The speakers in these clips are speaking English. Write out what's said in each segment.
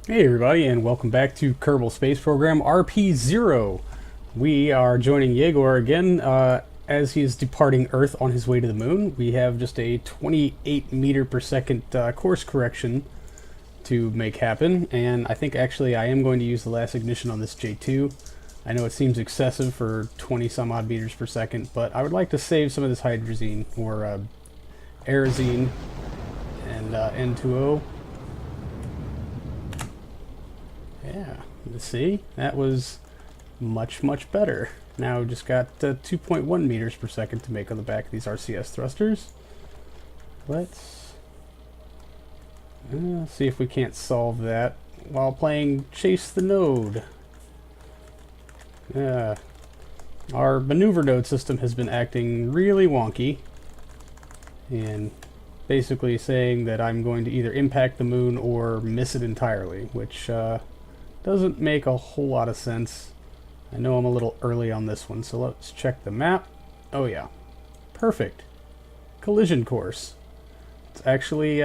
Hey everybody, and welcome back to Kerbal Space Program RP-0. We are joining Yegor again as he is departing Earth on his way to the moon. We have just a 28 meter per second course correction to make happen, and I think actually I am going to use the last ignition on this J2. I know it seems excessive for 20 some odd meters per second, but I would like to save some of this hydrazine, or aerozine, and N2O. Yeah, see, that was much much better. Now we just got 2.1 meters per second to make on the back of these RCS thrusters. Let's see if we can't solve that while playing Chase the Node. Our maneuver node system has been acting really wonky and basically saying that I'm going to either impact the moon or miss it entirely, which doesn't make a whole lot of sense. I know I'm a little early on this one, so let's check the map. Oh yeah, perfect. Collision course. It's actually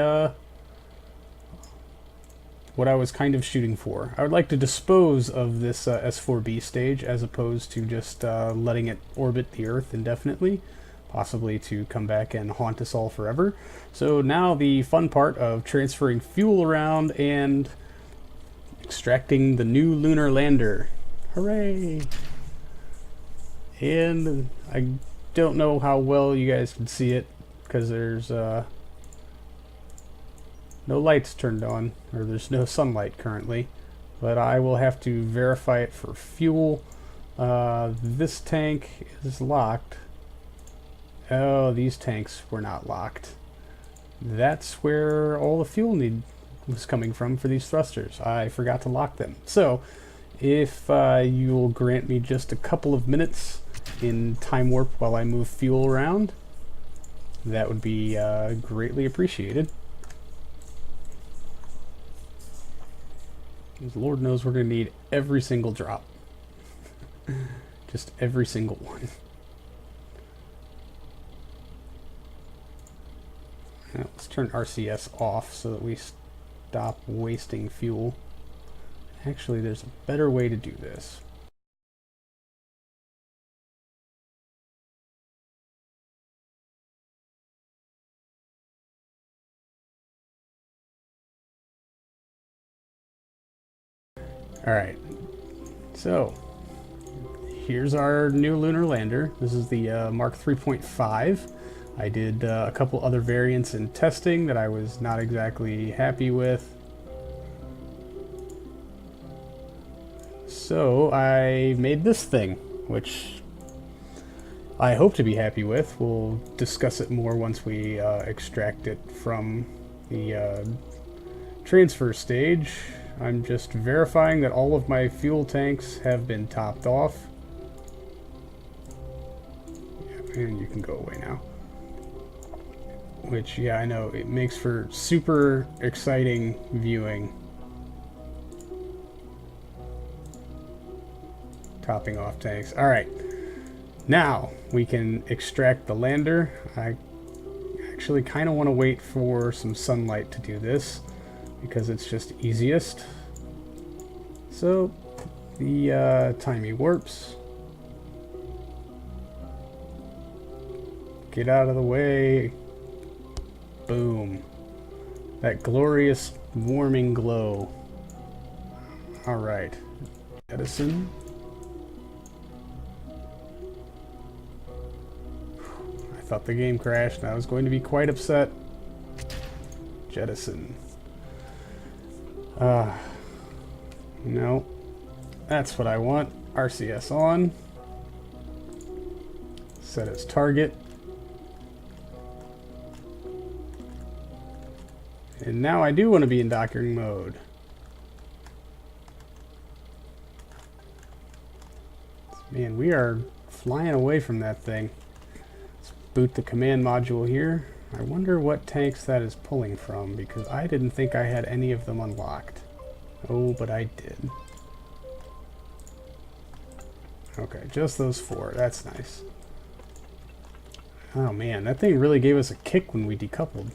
what I was kind of shooting for. I would like to dispose of this S4B stage as opposed to just letting it orbit the Earth indefinitely, possibly to come back and haunt us all forever. So now the fun part of transferring fuel around and extracting the new lunar lander. Hooray! And I don't know how well you guys can see it because there's no lights turned on, or there's no sunlight currently, but I will have to verify it for fuel. This tank is locked. Oh, these tanks were not locked. That's where all the fuel was coming from for these thrusters. I forgot to lock them. So if you'll grant me just a couple of minutes in time warp while I move fuel around, that would be greatly appreciated. Lord knows we're going to need every single drop. Just every single one. Now, let's turn RCS off so that we stop wasting fuel. Actually, there's a better way to do this. Alright, so here's our new lunar lander. This is the Mark 3.5. I did a couple other variants in testing that I was not exactly happy with. So I made this thing, which I hope to be happy with. We'll discuss it more once we extract it from the transfer stage. I'm just verifying that all of my fuel tanks have been topped off. Yeah, and you can go away now. Which, yeah, I know, it makes for super exciting viewing. Topping off tanks. Alright, now we can extract the lander. I actually kind of want to wait for some sunlight to do this because it's just easiest. So the timey warps. Get out of the way. Boom. That glorious warming glow. Alright. Jettison. I thought the game crashed and I was going to be quite upset. Jettison. No. That's what I want. RCS on. Set as target. And now I do want to be in docking mode. Man, we are flying away from that thing. Let's boot the command module here. I wonder what tanks that is pulling from, because I didn't think I had any of them unlocked. Oh, but I did. Okay, just those 4. That's nice. Oh man, that thing really gave us a kick when we decoupled.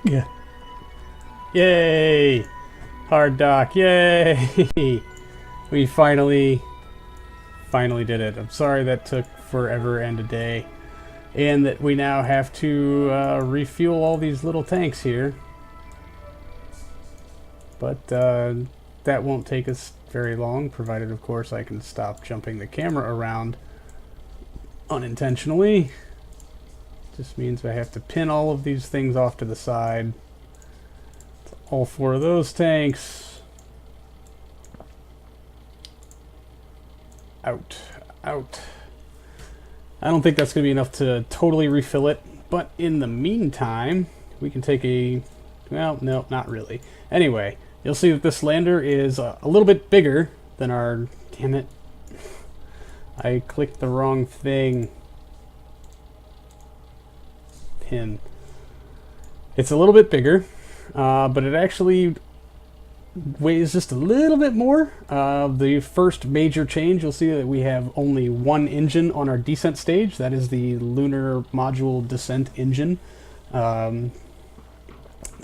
Yeah. Yay! Hard dock, yay! We finally did it. I'm sorry that took forever and a day. And that we now have to refuel all these little tanks here. But that won't take us very long, provided of course I can stop jumping the camera around unintentionally. Just means I have to pin all of these things off to the side. All 4 of those tanks. Out. Out. I don't think that's going to be enough to totally refill it, but in the meantime, we can take a... well, no, not really. Anyway, you'll see that this lander is a little bit bigger than our... damn it. I clicked the wrong thing. Pin. It's a little bit bigger, but it actually weighs just a little bit more. The first major change, you'll see that we have only 1 engine on our descent stage. That is the Lunar module descent engine. The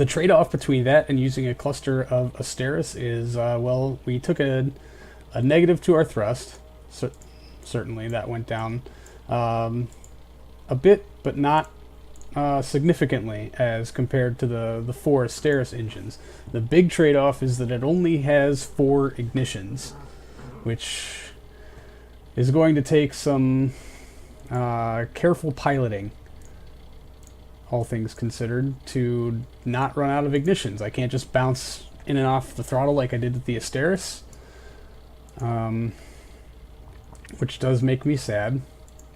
trade-off between that and using a cluster of Asteris is, well, we took a negative to our thrust. Certainly that went down a bit, but not significantly as compared to the 4 Asteris engines. The big trade-off is that it only has 4 ignitions, which is going to take some careful piloting, all things considered, to not run out of ignitions. I can't just bounce in and off the throttle like I did with the Asteris, which does make me sad,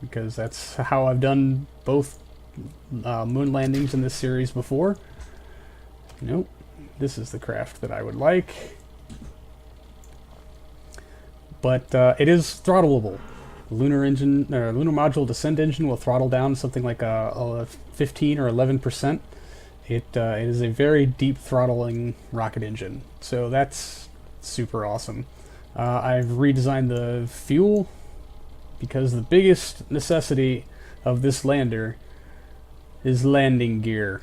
because that's how I've done both moon landings in this series before. Nope, this is the craft that I would like, but it is throttleable. Lunar engine, Lunar module descent engine will throttle down something like a 15 or 11%. It is a very deep throttling rocket engine, so that's super awesome. I've redesigned the fuel because the biggest necessity of this lander is landing gear.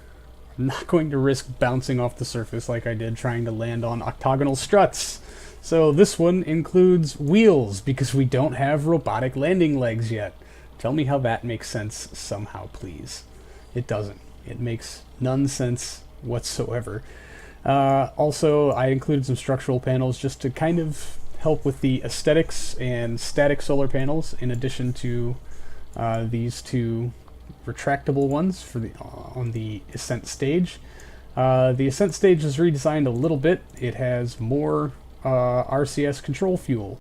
I'm not going to risk bouncing off the surface like I did trying to land on octagonal struts. So this one includes wheels because we don't have robotic landing legs yet. Tell me how that makes sense somehow, please. It doesn't. It makes none sense whatsoever. Also, I included some structural panels just to kind of help with the aesthetics and static solar panels, in addition to these 2 retractable ones for the on the ascent stage. The ascent stage is redesigned a little bit. It has more RCS control fuel,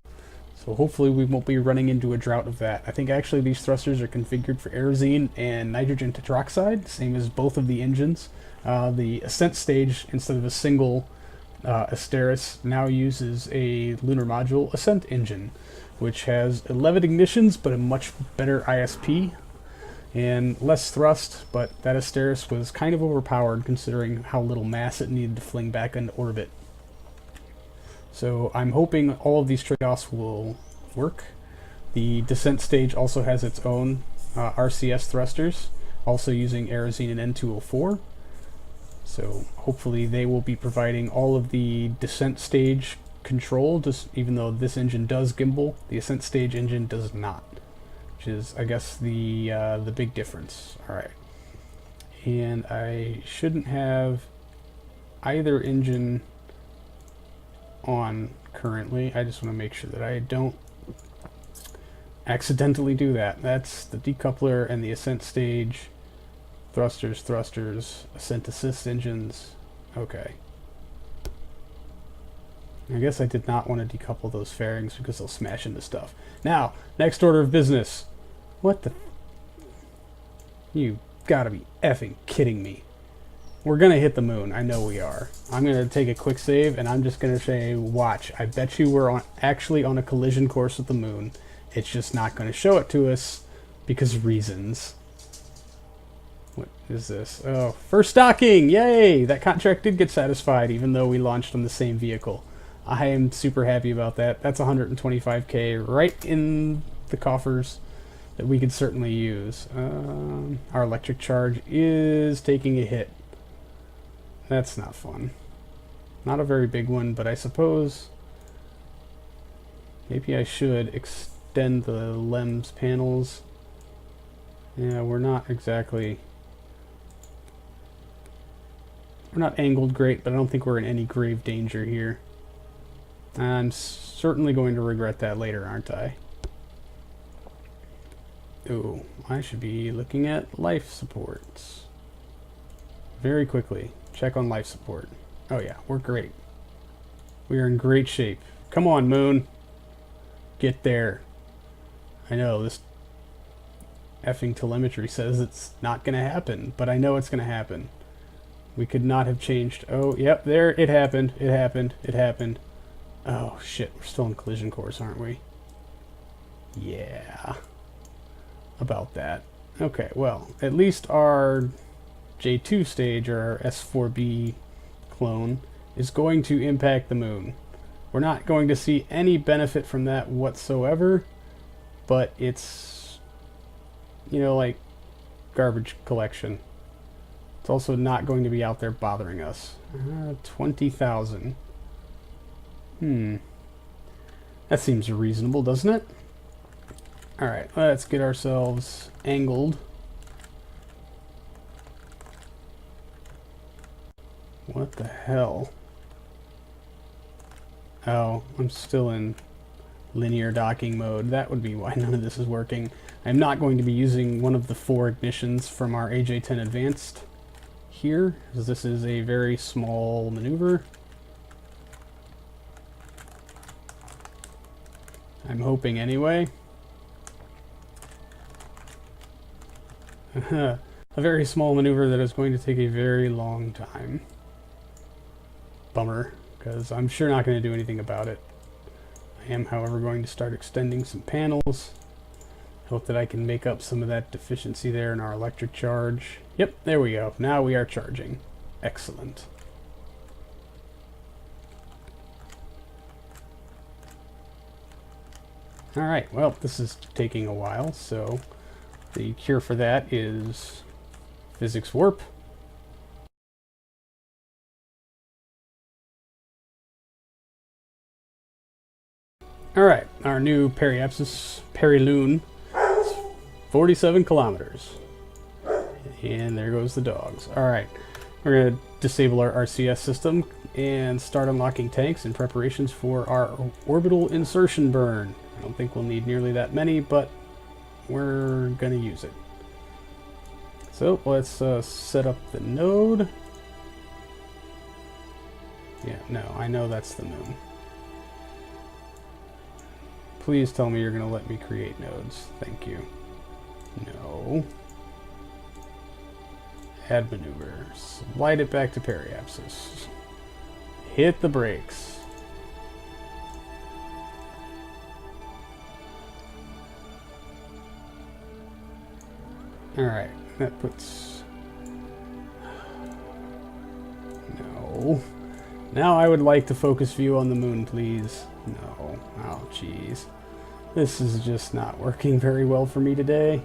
so hopefully we won't be running into a drought of that. I think actually these thrusters are configured for aerosine and nitrogen tetroxide, same as both of the engines. The ascent stage, instead of a single Asteris, now uses a Lunar module ascent engine, which has 11 ignitions but a much better ISP and less thrust, but that Asteris was kind of overpowered considering how little mass it needed to fling back into orbit. So I'm hoping all of these trade-offs will work. The descent stage also has its own RCS thrusters, also using aerosine and N204. So hopefully they will be providing all of the descent stage control, just even though this engine does gimbal, the ascent stage engine does not. Which is, I guess, the big difference. Alright. And I shouldn't have either engine on currently. I just want to make sure that I don't accidentally do that. That's the decoupler and the ascent stage. Thrusters, ascent assist engines. Okay. I guess I did not want to decouple those fairings because they'll smash into stuff. Now, next order of business. What the... You gotta be effing kidding me. We're gonna hit the moon. I know we are. I'm gonna take a quick save and I'm just gonna say, watch. I bet you we're actually on a collision course with the moon. It's just not gonna show it to us because reasons. What is this? Oh, first docking! Yay! That contract did get satisfied even though we launched on the same vehicle. I am super happy about that. That's 125k right in the coffers that we could certainly use. Our electric charge is taking a hit. That's not fun. Not a very big one, but I suppose maybe I should extend the LEMS panels. Yeah, we're not angled great, but I don't think we're in any grave danger here. I'm certainly going to regret that later, aren't I? Oh, I should be looking at life supports. Very quickly, check on life support. Oh yeah, we're great. We are in great shape. Come on, Moon. Get there. I know, this effing telemetry says it's not going to happen, but I know it's going to happen. We could not have changed. Oh, yep, there, it happened. It happened. It happened. Oh, shit, we're still in collision course, aren't we? Yeah. About that. Okay, well, at least our J2 stage, or our S4B clone, is going to impact the moon. We're not going to see any benefit from that whatsoever, but it's, you know, like garbage collection. It's also not going to be out there bothering us. 20,000. That seems reasonable, doesn't it? Alright, let's get ourselves angled. What the hell? Oh, I'm still in linear docking mode. That would be why none of this is working. I'm not going to be using one of the 4 ignitions from our AJ-10 Advanced here, as this is a very small maneuver. I'm hoping anyway. A very small maneuver that is going to take a very long time. Bummer, because I'm sure not going to do anything about it. I am, however, going to start extending some panels. Hope that I can make up some of that deficiency there in our electric charge. Yep, there we go. Now we are charging. Excellent. Alright, well, this is taking a while, so the cure for that is physics warp. Alright, our new periapsis periloon is 47 kilometers. And there goes the dogs. Alright, we're going to disable our RCS system and start unlocking tanks in preparations for our orbital insertion burn. I don't think we'll need nearly that many, but we're going to use it. So let's set up the node. Yeah, no, I know that's the moon. Please tell me you're going to let me create nodes. Thank you. No. Add maneuver. Slide it back to periapsis. Hit the brakes. Alright, that puts... No. Now I would like to focus view on the moon, please. No. Oh, jeez. This is just not working very well for me today.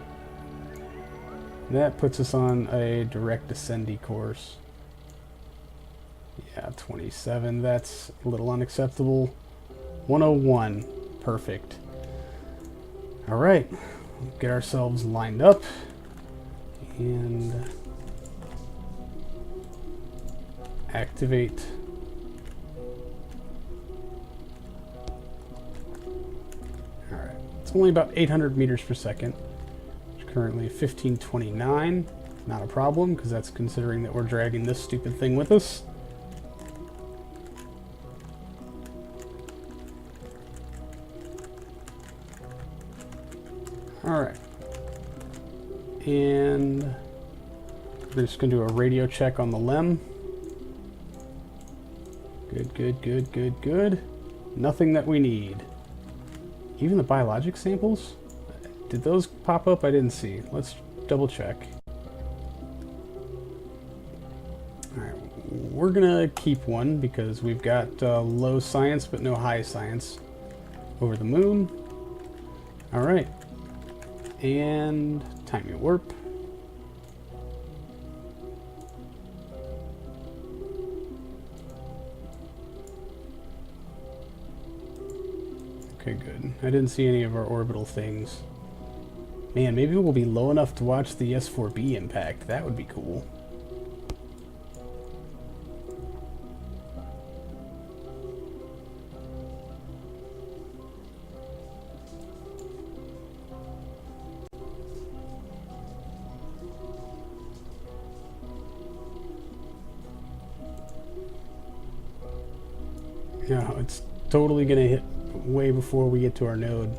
That puts us on a direct descending course. Yeah, 27. That's a little unacceptable. 101. Perfect. Alright. Get ourselves lined up. And activate. Alright. It's only about 800 meters per second. Currently 1529. Not a problem, because that's considering that we're dragging this stupid thing with us. Alright. And we're just going to do a radio check on the LEM. Good, good, good, good, good. Nothing that we need. Even the biologic samples? Did those pop up? I didn't see. Let's double check. Alright, we're gonna keep one because we've got low science but no high science over the moon. Alright. And timing warp. Okay, good. I didn't see any of our orbital things. Man, maybe we'll be low enough to watch the S4B impact. That would be cool. Yeah, it's totally gonna hit way before we get to our node.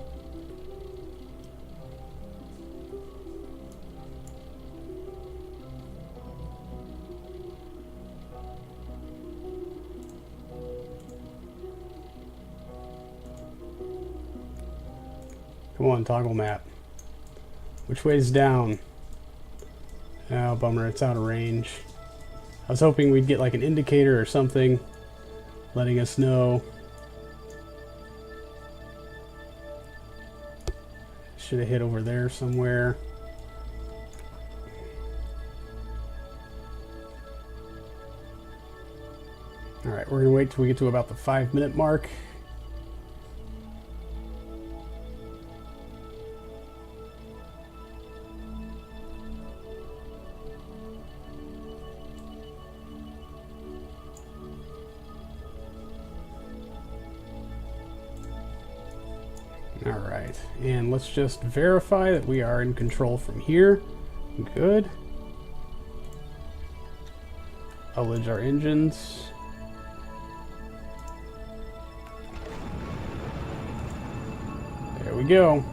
Come on, toggle map. Which way's down? Oh, bummer, it's out of range. I was hoping we'd get like an indicator or something letting us know. Should have hit over there somewhere. Alright, we're gonna wait till we get to about the 5-minute mark. Alright, and let's just verify that we are in control from here. Good. Ullage our engines. There we go.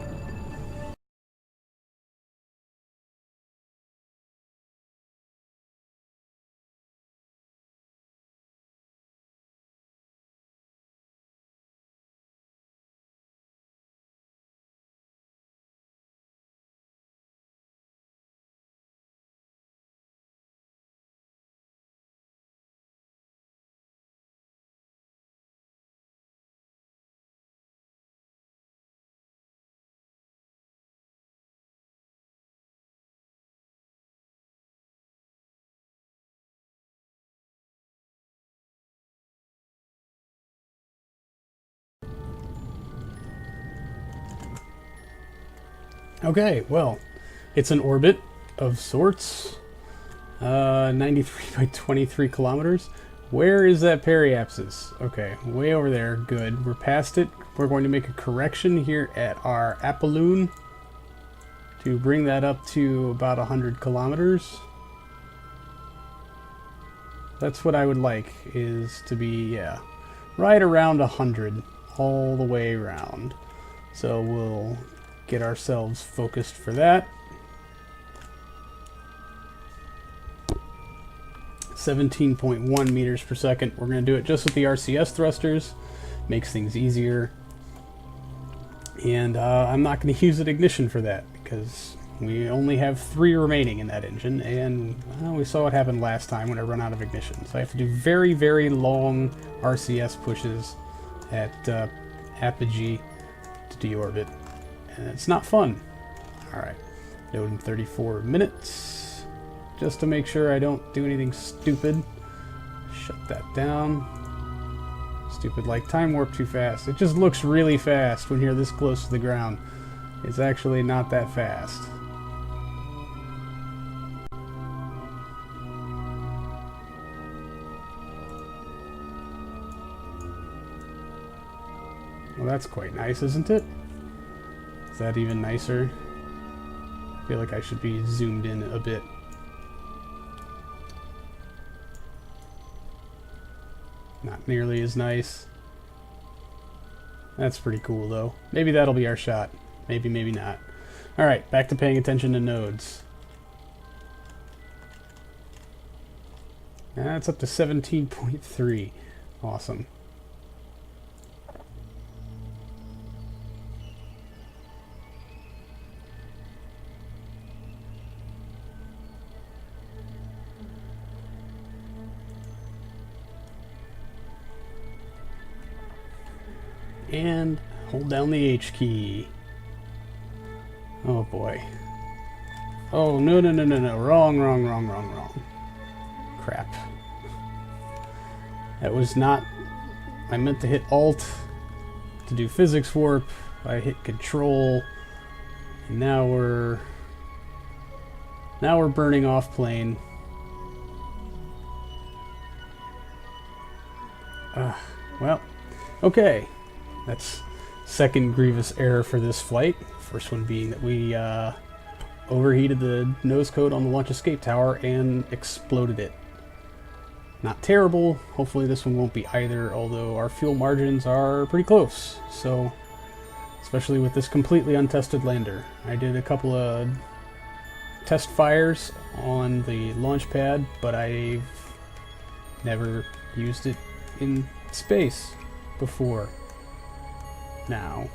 Okay, well, it's an orbit of sorts. 93 by 23 kilometers. Where is that periapsis? Okay, way over there. Good. We're past it. We're going to make a correction here at our apolloon to bring that up to about 100 kilometers. That's what I would like, is to be, yeah, right around 100 all the way around. So we'll get ourselves focused for that. 17.1 meters per second. We're going to do it just with the RCS thrusters. Makes things easier. And I'm not going to use an ignition for that because we only have 3 remaining in that engine, and we saw what happened last time when I run out of ignition. So I have to do very, very long RCS pushes at apogee to deorbit. And it's not fun. Alright, node in 34 minutes. Just to make sure I don't do anything stupid. Shut that down. Stupid like time warp too fast. It just looks really fast when you're this close to the ground. It's actually not that fast. Well, that's quite nice, isn't it? Is that even nicer? I feel like I should be zoomed in a bit. Not nearly as nice. That's pretty cool, though. Maybe that'll be our shot. Maybe, maybe not. Alright, back to paying attention to nodes. That's up to 17.3. Awesome. And hold down the H key. Oh boy. Oh, no, no, no, no, no. Wrong, wrong, wrong, wrong, wrong. Crap. That was not... I meant to hit Alt to do physics warp. I hit control, and now we're burning off plane. Well, okay. That's second grievous error for this flight. First one being that we overheated the nose code on the launch escape tower and exploded it. Not terrible. Hopefully this one won't be either, although our fuel margins are pretty close. So, especially with this completely untested lander. I did a couple of test fires on the launch pad, but I've never used it in space before now.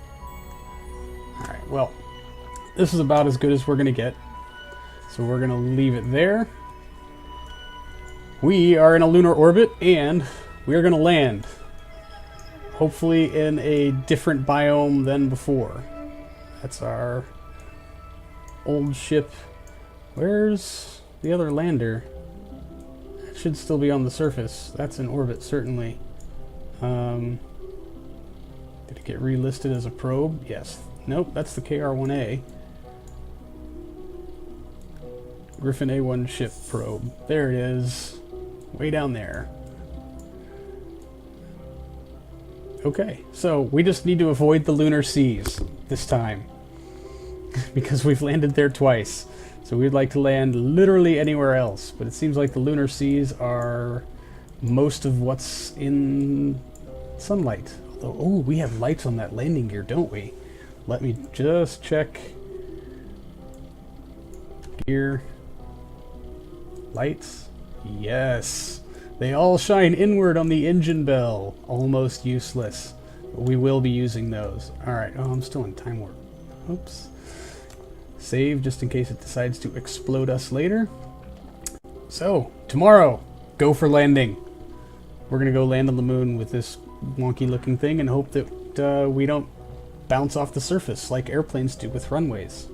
Alright, well, this is about as good as we're going to get. So we're going to leave it there. We are in a lunar orbit, and we are going to land. Hopefully in a different biome than before. That's our old ship. Where's the other lander? It should still be on the surface. That's in orbit, certainly. Did it get relisted as a probe? Yes. Nope, that's the KR-1A. Griffin A1 ship probe. There it is. Way down there. Okay, so we just need to avoid the lunar seas this time. Because we've landed there twice. So we'd like to land literally anywhere else. But it seems like the lunar seas are most of what's in sunlight. Although, oh, we have lights on that landing gear, don't we? Let me just check. Gear. Lights. Yes. They all shine inward on the engine bell. Almost useless. But we will be using those. Alright. Oh, I'm still in time warp. Oops. Save just in case it decides to explode us later. So, tomorrow, go for landing. We're going to go land on the moon with this wonky looking thing and hope that we don't bounce off the surface like airplanes do with runways.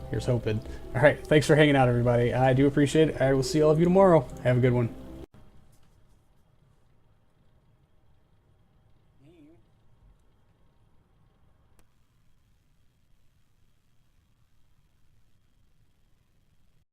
Here's hoping. Alright, thanks for hanging out, everybody. I do appreciate it. I will see all of you tomorrow. Have a good one.